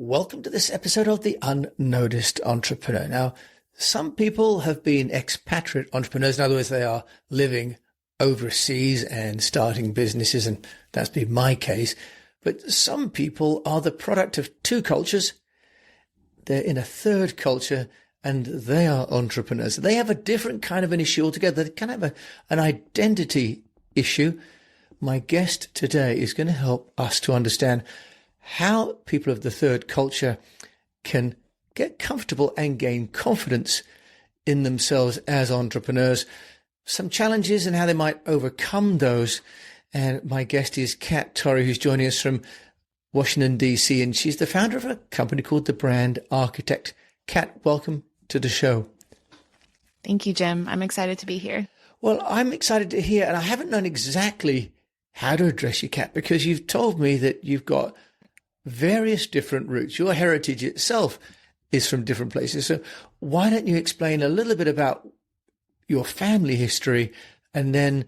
Welcome to this episode of The Unnoticed Entrepreneur. Now, some people have been expatriate entrepreneurs. In other words, they are living overseas and starting businesses, and that's been my case. But some people are the product of two cultures. They're in a third culture, and they are entrepreneurs. They have a different kind of an issue altogether. They kind of have an identity issue. My guest today is going to help us to understand how people of the third culture can get comfortable and gain confidence in themselves as entrepreneurs, some challenges and how they might overcome those. And my guest is Kat Torrey, who's joining us from Washington, D.C., and she's the founder of a company called The Brand Architect. Kat, welcome to the show. Thank you, Jim. I'm excited to be here. Well, I'm excited to hear, and I haven't known exactly how to address you, Kat, because you've told me that you've got various different roots. Your heritage itself is from different places. So why don't you explain a little bit about your family history and then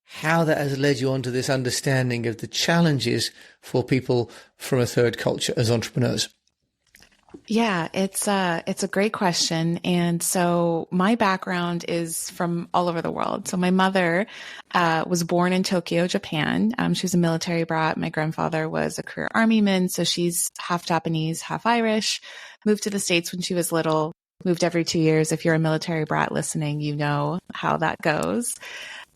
how that has led you on to this understanding of the challenges for people from a third culture as entrepreneurs? Yeah, it's a great question. And so my background is from all over the world. So my mother was born in Tokyo, Japan. She was a military brat. My grandfather was a career armyman. So she's half Japanese, half Irish. Moved to the States when she was little. Moved every 2 years. If you're a military brat listening, you know how that goes.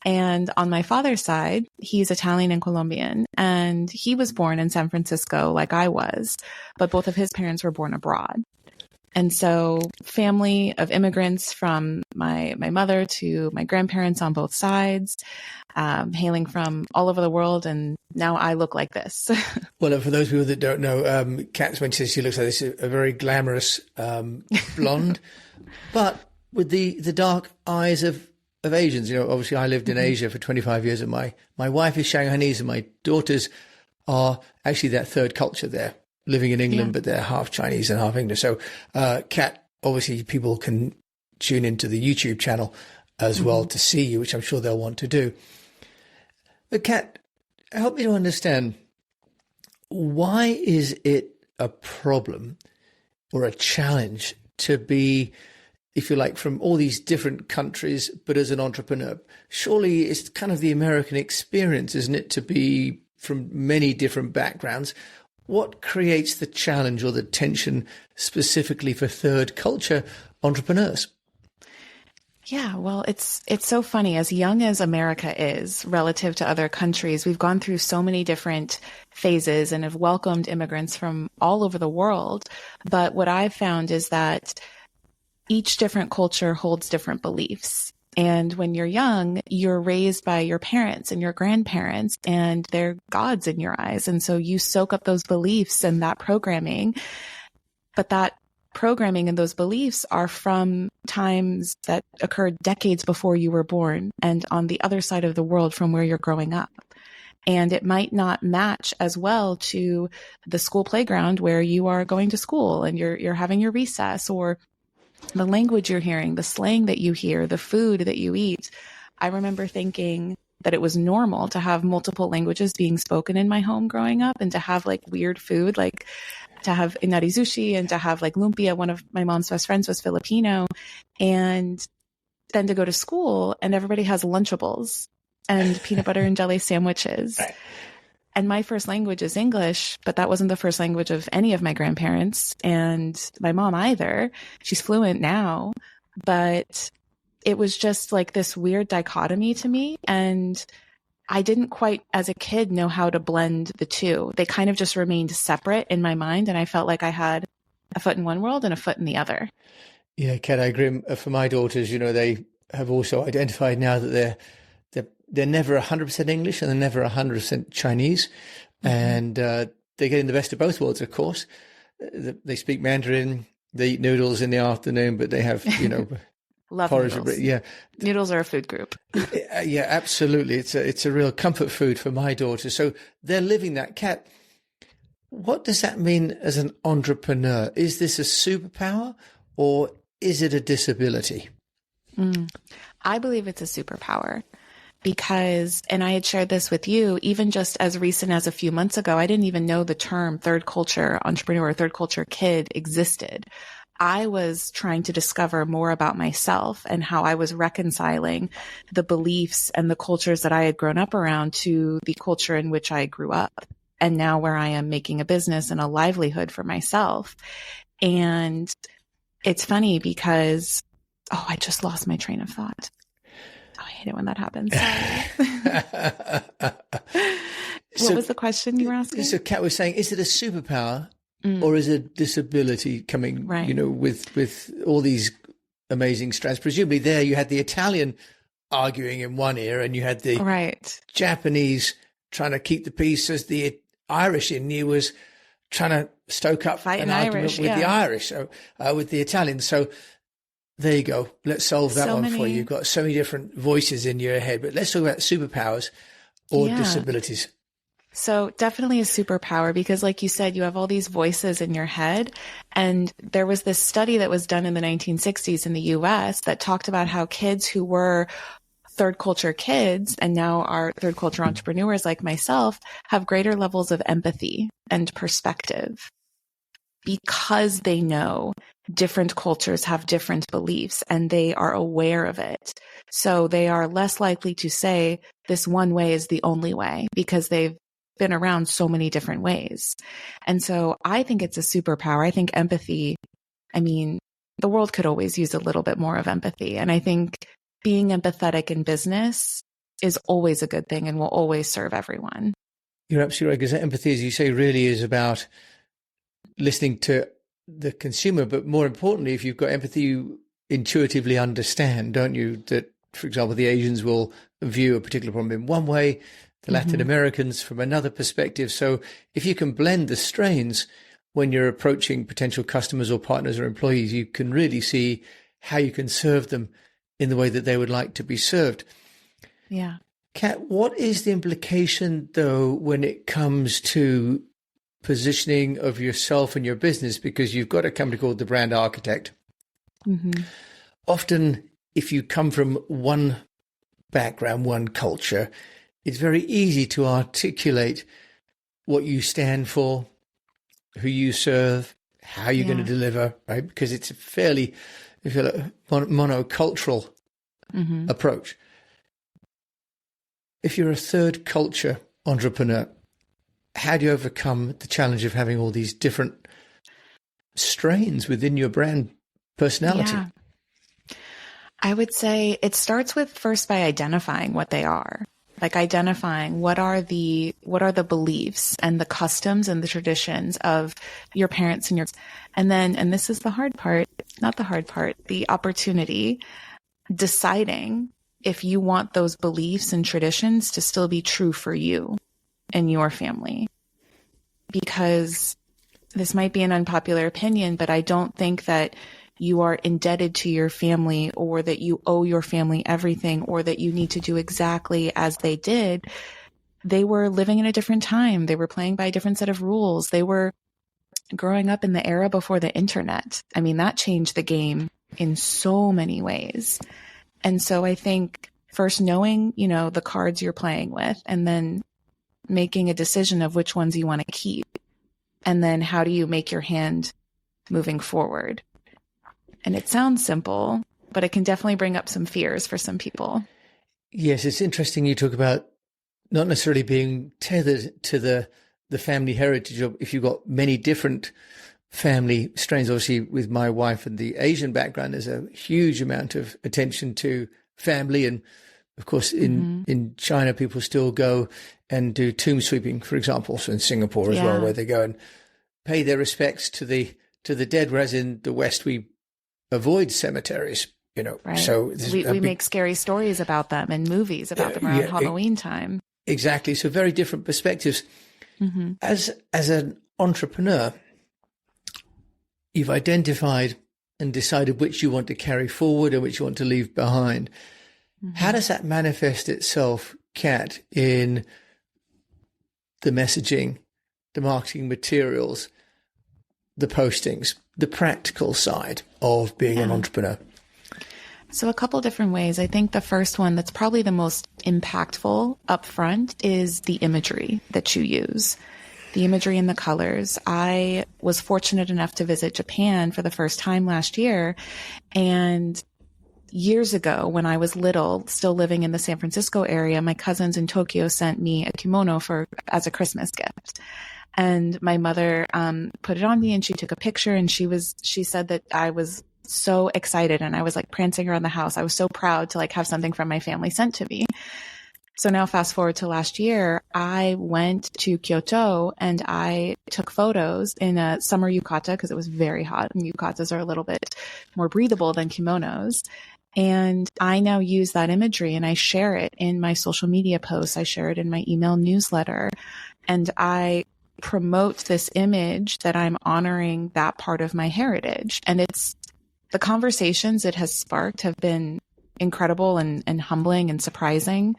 And on my father's side, he's Italian and Colombian, and he was born in San Francisco like I was, but both of his parents were born abroad. And so family of immigrants from my mother to my grandparents on both sides, hailing from all over the world. And now I look like this. Well, for those people that don't know, Kat, when she says she looks like this, a very glamorous blonde, but with the dark eyes of Asians. You know, obviously I lived in Asia for 25 years, and my wife is Shanghainese, and my daughters are actually that third culture. They're living in England, but they're half Chinese and half English. So, Kat, obviously people can tune into the YouTube channel as well to see you, which I'm sure they'll want to do. But Kat, help me to understand, why is it a problem or a challenge to be, if you like, from all these different countries, but as an entrepreneur? Surely it's kind of the American experience, isn't it, to be from many different backgrounds? What creates the challenge or the tension specifically for third culture entrepreneurs? Yeah, well, it's so funny. As young as America is relative to other countries, we've gone through so many different phases and have welcomed immigrants from all over the world. But what I've found is that each different culture holds different beliefs. And when you're young, you're raised by your parents and your grandparents, and they're gods in your eyes. And so you soak up those beliefs and that programming. But that programming and those beliefs are from times that occurred decades before you were born and on the other side of the world from where you're growing up. And it might not match as well to the school playground where you are going to school and you're having your recess, or the language you're hearing, the slang that you hear, the food that you eat. I remember thinking that it was normal to have multiple languages being spoken in my home growing up, and to have like weird food, like to have inari sushi and to have like lumpia. One of my mom's best friends was Filipino. And then to go to school and everybody has Lunchables and peanut butter and jelly sandwiches. And my first language is English, but that wasn't the first language of any of my grandparents and my mom either. She's fluent now, but it was just like this weird dichotomy to me. And I didn't quite, as a kid, know how to blend the two. They kind of just remained separate in my mind. And I felt like I had a foot in one world and a foot in the other. Yeah, Kat, I agree. For my daughters, you know, they have also identified now that they're never 100% English and they're never 100% Chinese. And they're getting the best of both worlds, of course. They speak Mandarin, they eat noodles in the afternoon, but they have, you know, Love porridge. noodles. Yeah. Noodles are a food group. Yeah, absolutely. It's a real comfort food for my daughters. So they're living that. Kat, what does that mean as an entrepreneur? Is this a superpower or is it a disability? I believe it's a superpower. because, and I had shared this with you, even just as recent as a few months ago, I didn't even know the term third culture entrepreneur or third culture kid existed. I was trying to discover more about myself and how I was reconciling the beliefs and the cultures that I had grown up around to the culture in which I grew up. And now where I am making a business and a livelihood for myself. And it's funny because, I just lost my train of thought. Oh, I hate it when that happens. Sorry. What was the question you were asking? So Kat was saying, is it a superpower or is it disability coming, with all these amazing strands? Presumably there you had the Italian arguing in one ear and you had the Japanese trying to keep the peace, as the Irish in you was trying to stoke up an argument with the Irish, with the Italians. So there you go. Let's solve that one for you. You've got so many different voices in your head, but let's talk about superpowers or disabilities. So definitely a superpower, because like you said, you have all these voices in your head. And there was this study that was done in the 1960s in the US that talked about how kids who were third culture kids and now are third culture entrepreneurs like myself have greater levels of empathy and perspective because they know different cultures have different beliefs and they are aware of it. So they are less likely to say this one way is the only way because they've been around so many different ways. And so I think it's a superpower. I think empathy, the world could always use a little bit more of empathy. And I think being empathetic in business is always a good thing and will always serve everyone. You're absolutely right, because empathy, as you say, really is about listening to the consumer. But more importantly, if you've got empathy, you intuitively understand, don't you, that, for example, the Asians will view a particular problem in one way, the Latin Americans from another perspective. So if you can blend the strains when you're approaching potential customers or partners or employees, you can really see how you can serve them in the way that they would like to be served. Yeah. Kat, what is the implication, though, when it comes to positioning of yourself and your business? Because you've got a company called The Brand Architect. Often, if you come from one background, one culture, it's very easy to articulate what you stand for, who you serve, how you're going to deliver, right? Because it's a fairly, if you like, monocultural approach. If you're a third culture entrepreneur, how do you overcome the challenge of having all these different strains within your brand personality? Yeah. I would say it starts with first by identifying what they are. Like identifying what are the beliefs and the customs and the traditions of your parents and then, and this is the hard part, not the hard part, the opportunity, deciding if you want those beliefs and traditions to still be true for you and your family. Because this might be an unpopular opinion, but I don't think that you are indebted to your family or that you owe your family everything or that you need to do exactly as they did. They were living in a different time. They were playing by a different set of rules. They were growing up in the era before the internet. That changed the game in so many ways. And so I think first knowing, the cards you're playing with, and then making a decision of which ones you want to keep. And then how do you make your hand moving forward? And it sounds simple, but it can definitely bring up some fears for some people. Yes, it's interesting you talk about not necessarily being tethered to the family heritage of, if you've got many different family strains. Obviously, with my wife and the Asian background, there's a huge amount of attention to family. And of course, in China, people still go and do tomb sweeping, for example. So in Singapore as well, where they go and pay their respects to the dead, whereas in the West, we avoid cemeteries, Right. So we make scary stories about them and movies about them around Halloween time. Exactly. So very different perspectives. As an entrepreneur, you've identified and decided which you want to carry forward and which you want to leave behind. How does that manifest itself, Kat, in the messaging, the marketing materials, the postings, the practical side of being an entrepreneur? So a couple different ways. I think the first one that's probably the most impactful upfront is the imagery that you use. The imagery and the colors. I was fortunate enough to visit Japan for the first time last year. And years ago, when I was little, still living in the San Francisco area, my cousins in Tokyo sent me a kimono as a Christmas gift. And my mother put it on me and she took a picture and she said that I was so excited and I was like prancing around the house. I was so proud to like have something from my family sent to me. So now fast forward to last year, I went to Kyoto and I took photos in a summer yukata because it was very hot and yukatas are a little bit more breathable than kimonos. And I now use that imagery and I share it in my social media posts. I share it in my email newsletter and I promote this image that I'm honoring that part of my heritage. And the conversations it has sparked have been incredible and humbling and surprising.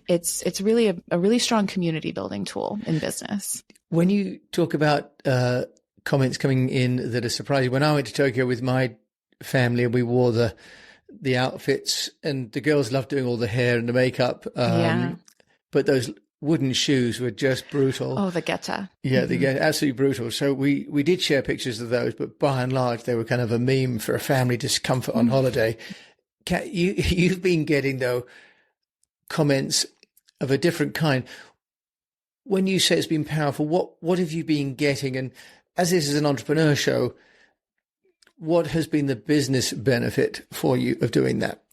It's really a really strong community building tool in business. When you talk about comments coming in that are surprising, when I went to Tokyo with my family and we wore the outfits and the girls loved doing all the hair and the makeup, but those wooden shoes were just brutal. Oh, the geta. Yeah, they get absolutely brutal. So we did share pictures of those, but by and large, they were kind of a meme for a family discomfort on holiday. Kat, you've been getting, though, comments of a different kind. When you say it's been powerful, what have you been getting? And as this is an entrepreneur show, what has been the business benefit for you of doing that?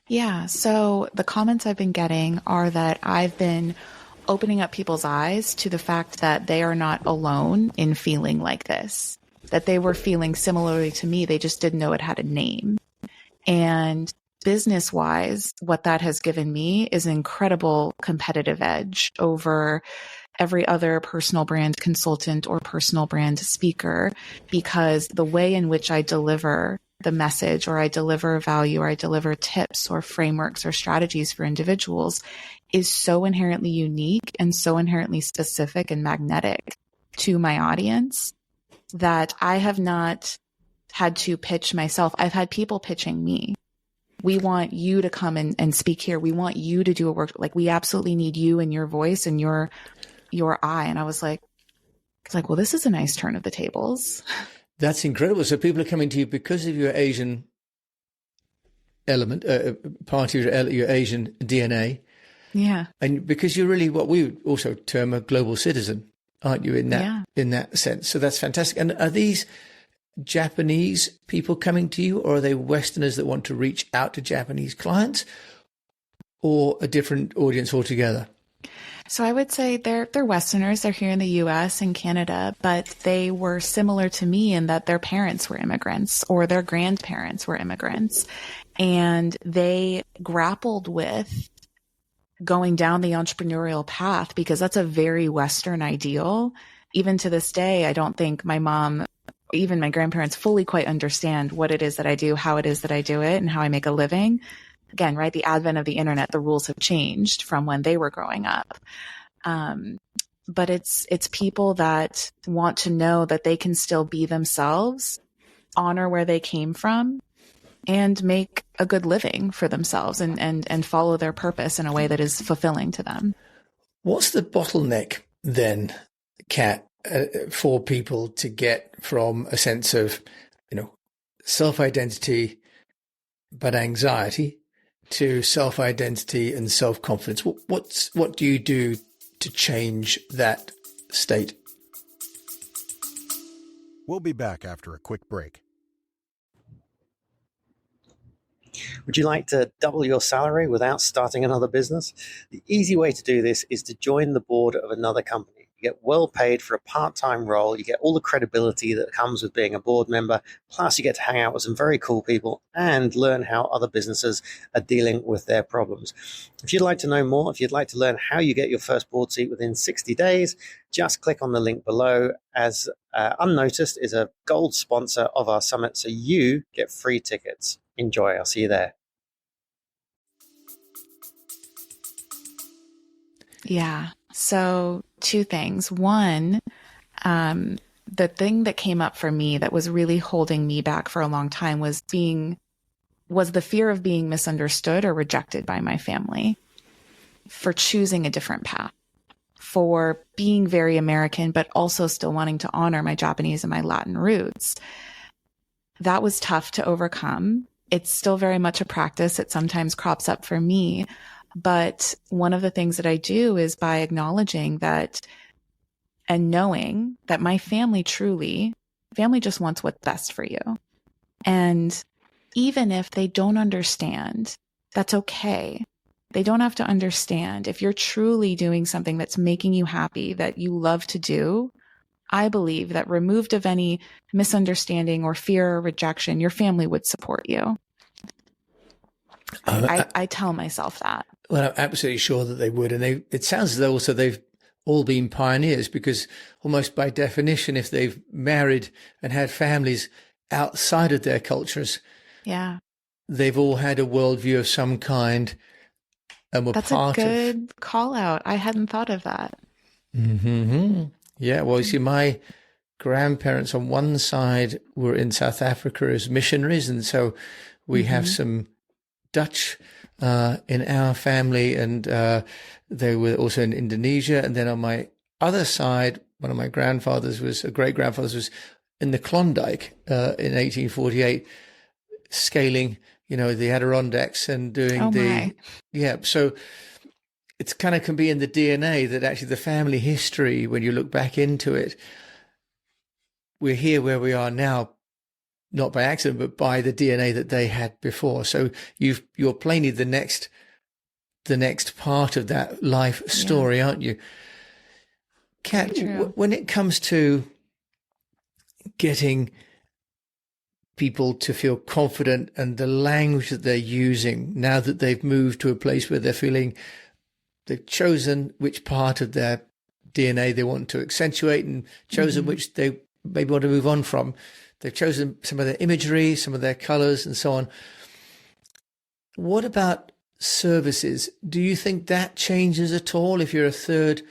Yeah, so the comments I've been getting are that I've been opening up people's eyes to the fact that they are not alone in feeling like this, that they were feeling similarly to me. They just didn't know it had a name. And business-wise, what that has given me is an incredible competitive edge over every other personal brand consultant or personal brand speaker, because the way in which I deliver the message or I deliver value or I deliver tips or frameworks or strategies for individuals is so inherently unique and so inherently specific and magnetic to my audience that I have not had to pitch myself. I've had people pitching me. We want you to come and speak here. We want you to do a work. Like, we absolutely need you and your voice and your eye. And I was like, well, this is a nice turn of the tables. That's incredible. So people are coming to you because of your Asian element, part of your Asian DNA. Yeah. And because you're really what we would also term a global citizen, aren't you, in that sense? So that's fantastic. And are these Japanese people coming to you, or are they Westerners that want to reach out to Japanese clients, or a different audience altogether? So I would say they're Westerners. They're here in the US and Canada, but they were similar to me in that their parents were immigrants or their grandparents were immigrants. And they grappled with going down the entrepreneurial path because that's a very Western ideal. Even to this day, I don't think my mom, even my grandparents, fully quite understand what it is that I do, how it is that I do it, and how I make a living. Again, right, the advent of the internet, the rules have changed from when they were growing up. But it's people that want to know that they can still be themselves, honor where they came from, and make a good living for themselves and follow their purpose in a way that is fulfilling to them. What's the bottleneck then, Kat, for people to get from a sense of, self-identity but anxiety to self-identity and self-confidence? What do you do to change that state? We'll be back after a quick break. Would you like to double your salary without starting another business? The easy way to do this is to join the board of another company. You get well paid for a part-time role. You get all the credibility that comes with being a board member. Plus, you get to hang out with some very cool people and learn how other businesses are dealing with their problems. If you'd like to know more, if you'd like to learn how you get your first board seat within 60 days, just click on the link below, as Unnoticed is a gold sponsor of our summit, so you get free tickets. Enjoy. I'll see you there. Yeah. So 2 things. One, the thing that came up for me that was really holding me back for a long time was being was the fear of being misunderstood or rejected by my family for choosing a different path, for being very American, but also still wanting to honor my Japanese and my Latin roots. That was tough to overcome. It's still very much a practice. It sometimes crops up for me. But one of the things that I do is by acknowledging that and knowing that my family just wants what's best for you. And even if they don't understand, that's okay. They don't have to understand. If you're truly doing something that's making you happy, that you love to do, I believe that removed of any misunderstanding or fear or rejection, your family would support you. I tell myself that. Well, I'm absolutely sure that they would. And it sounds as though also they've all been pioneers, because almost by definition, if they've married and had families outside of their cultures, yeah, they've all had a worldview of some kind and were That's part of. That's a good call out. I hadn't thought of that. Mm-hmm. Yeah. Well, you see, my grandparents on one side were in South Africa as missionaries. And so we have some Dutch in our family, and they were also in Indonesia. And then on my other side, one of my great-grandfathers was in the Klondike in 1848, scaling, the Adirondacks and doing yeah. So it's kind of can be in the DNA that actually the family history, when you look back into it, we're here where we are now, not by accident, but by the DNA that they had before. So you're plainly the next part of that life story, aren't you? Kat, when it comes to getting people to feel confident and the language that they're using now that they've moved to a place where they're feeling they've chosen which part of their DNA they want to accentuate and chosen which they maybe want to move on from. They've chosen some of their imagery, some of their colors and so on. What about services? Do you think that changes at all if you're a third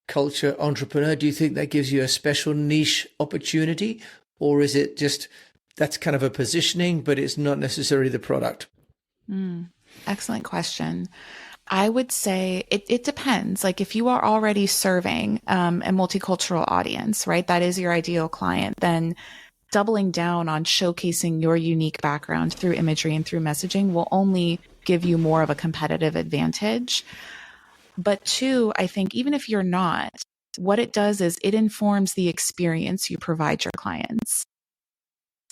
culture entrepreneur? Do you think that gives you a special niche opportunity, or is it just that's kind of a positioning, but it's not necessarily the product? Excellent question. I would say it depends. Like if you are already serving a multicultural audience, right? That is your ideal client, then doubling down on showcasing your unique background through imagery and through messaging will only give you more of a competitive advantage. But two, I think even if you're not, what it does is it informs the experience you provide your clients.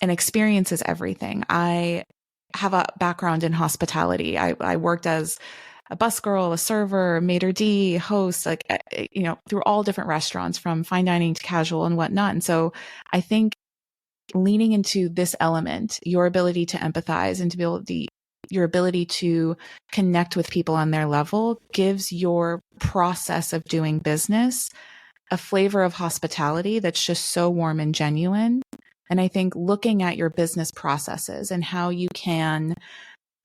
And experience is everything. I have a background in hospitality. I worked as a busgirl, a server, maitre d', host, through all different restaurants from fine dining to casual and whatnot. And so I think leaning into this element, your ability to empathize and your ability to connect with people on their level gives your process of doing business a flavor of hospitality that's just so warm and genuine. And I think looking at your business processes and how you can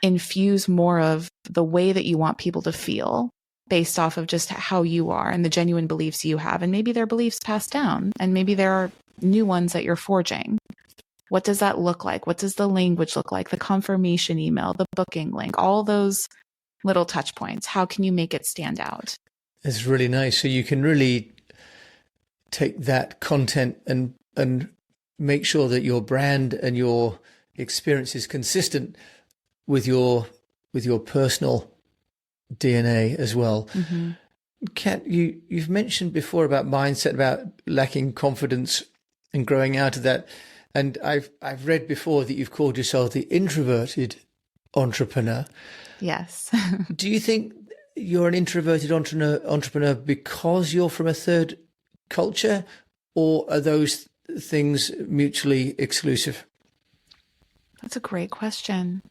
infuse more of the way that you want people to feel based off of just how you are and the genuine beliefs you have. And maybe their beliefs passed down, and maybe there are new ones that you're forging. What does that look like? What does the language look like? The confirmation email, the booking link, all those little touch points. How can you make it stand out? It's really nice. So you can really take that content and make sure that your brand and your experience is consistent with your personal DNA as well. Kat, you've mentioned before about mindset, about lacking confidence and growing out of that. And I've read before that you've called yourself the introverted entrepreneur. Yes. Do you think you're an introverted entrepreneur because you're from a third culture, or are those things mutually exclusive? That's a great question.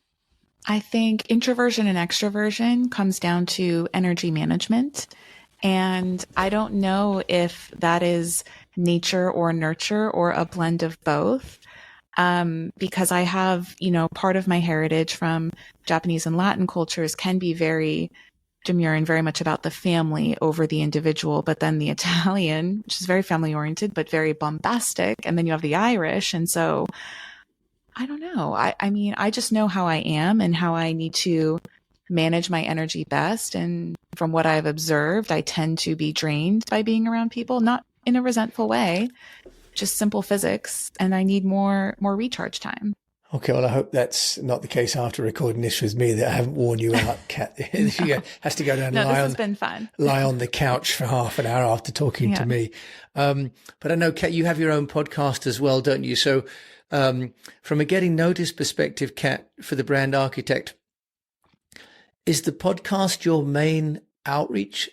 I think introversion and extroversion comes down to energy management. And I don't know if that is nature or nurture or a blend of both. Because I have, part of my heritage from Japanese and Latin cultures can be very demure and very much about the family over the individual. But then the Italian, which is very family oriented, but very bombastic. And then you have the Irish. And so I don't know. I mean, I just know how I am and how I need to manage my energy best. And from what I've observed, I tend to be drained by being around people, not in a resentful way, just simple physics. And I need more recharge time. Okay, well, I hope that's not the case after recording this with me, that I haven't worn you out, Kat. She has to go down and This has been fun. lie on the couch for half an hour after talking to me. But I know, Kat, you have your own podcast as well, don't you? So from a getting noticed perspective, Kat, for the brand architect, is the podcast your main outreach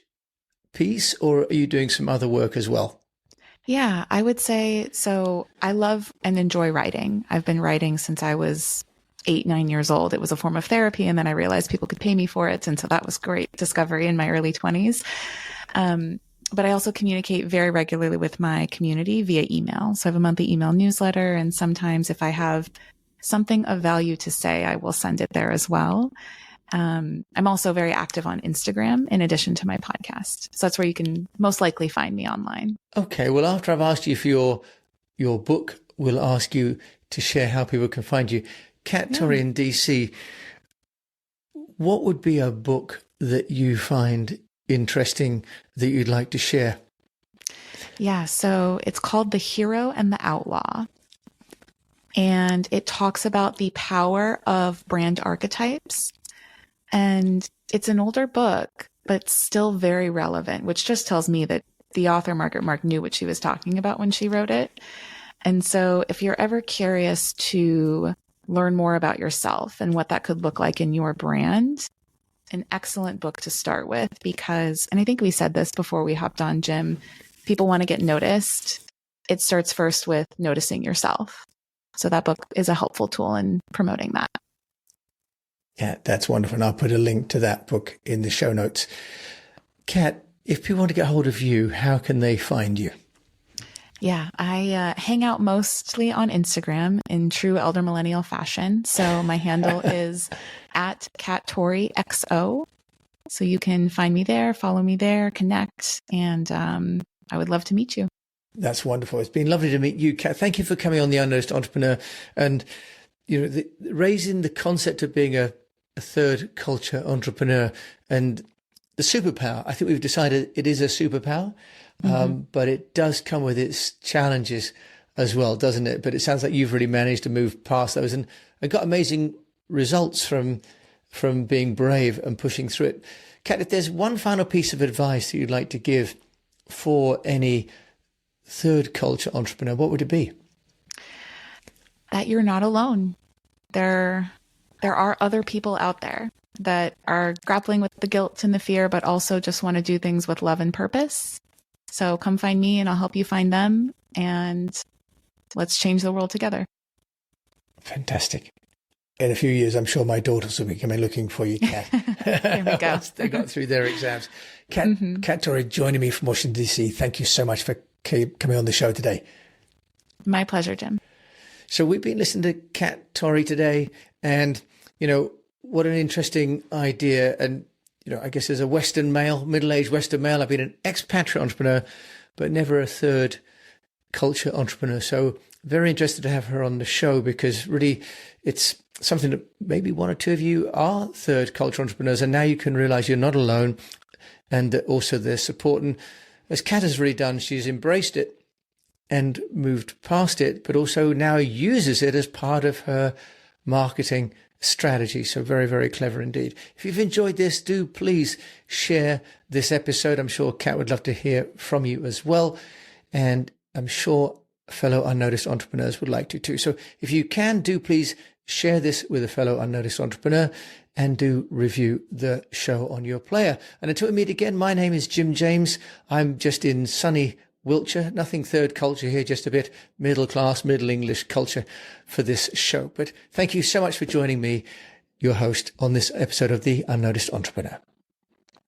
piece, or are you doing some other work as well? Yeah, I would say so. I love and enjoy writing. I've been writing since I was 8, 9 years old. It was a form of therapy. And then I realized people could pay me for it. And so that was great discovery in my early 20s. But I also communicate very regularly with my community via email. So I have a monthly email newsletter. And sometimes if I have something of value to say, I will send it there as well. I'm also very active on Instagram in addition to my podcast. So that's where you can most likely find me online. Okay. Well, after I've asked you for your book, we'll ask you to share how people can find you. Kat Torrey in DC, what would be a book that you find interesting that you'd like to share? Yeah. So it's called The Hero and the Outlaw. And it talks about the power of brand archetypes. And it's an older book, but still very relevant, which just tells me that the author, Margaret Mark, knew what she was talking about when she wrote it. And so if you're ever curious to learn more about yourself and what that could look like in your brand, an excellent book to start with because, and I think we said this before we hopped on, Jim, people want to get noticed. It starts first with noticing yourself. So that book is a helpful tool in promoting that. Yeah, that's wonderful. And I'll put a link to that book in the show notes. Kat, if people want to get hold of you, how can they find you? Yeah, I hang out mostly on Instagram in true elder millennial fashion. So my handle is at @KatTorreyXO. So you can find me there, follow me there, connect, and I would love to meet you. That's wonderful. It's been lovely to meet you, Kat. Thank you for coming on The Unnoticed Entrepreneur and raising the concept of being a third culture entrepreneur and the superpower. I think we've decided it is a superpower, but it does come with its challenges as well, doesn't it? But it sounds like you've really managed to move past those and got amazing results from being brave and pushing through it. Kat, if there's one final piece of advice that you'd like to give for any third culture entrepreneur, what would it be? That you're not alone. There are other people out there that are grappling with the guilt and the fear, but also just want to do things with love and purpose. So come find me and I'll help you find them. And let's change the world together. Fantastic. In a few years, I'm sure my daughters will be coming looking for you, Kat. There we go. Once they got through their exams. Kat Torrey joining me from Washington, D.C. Thank you so much for coming on the show today. My pleasure, Jim. So we've been listening to Kat Torrey today, and, what an interesting idea. And, I guess as a Western male, middle-aged Western male, I've been an expatriate entrepreneur, but never a third culture entrepreneur. So very interested to have her on the show because really it's something that maybe one or two of you are third culture entrepreneurs, and now you can realize you're not alone and that also there's support. And as Kat has really done, she's embraced it and moved past it, but also now uses it as part of her marketing strategy. So very, very clever indeed. If you've enjoyed this, do please share this episode. I'm sure Kat would love to hear from you as well. And I'm sure fellow unnoticed entrepreneurs would like to too. So if you can, do please share this with a fellow unnoticed entrepreneur and do review the show on your player. And until we meet again, my name is Jim James. I'm just in sunny Wiltshire, nothing third culture here, just a bit middle class, middle English culture for this show. But thank you so much for joining me, your host, on this episode of The Unnoticed Entrepreneur.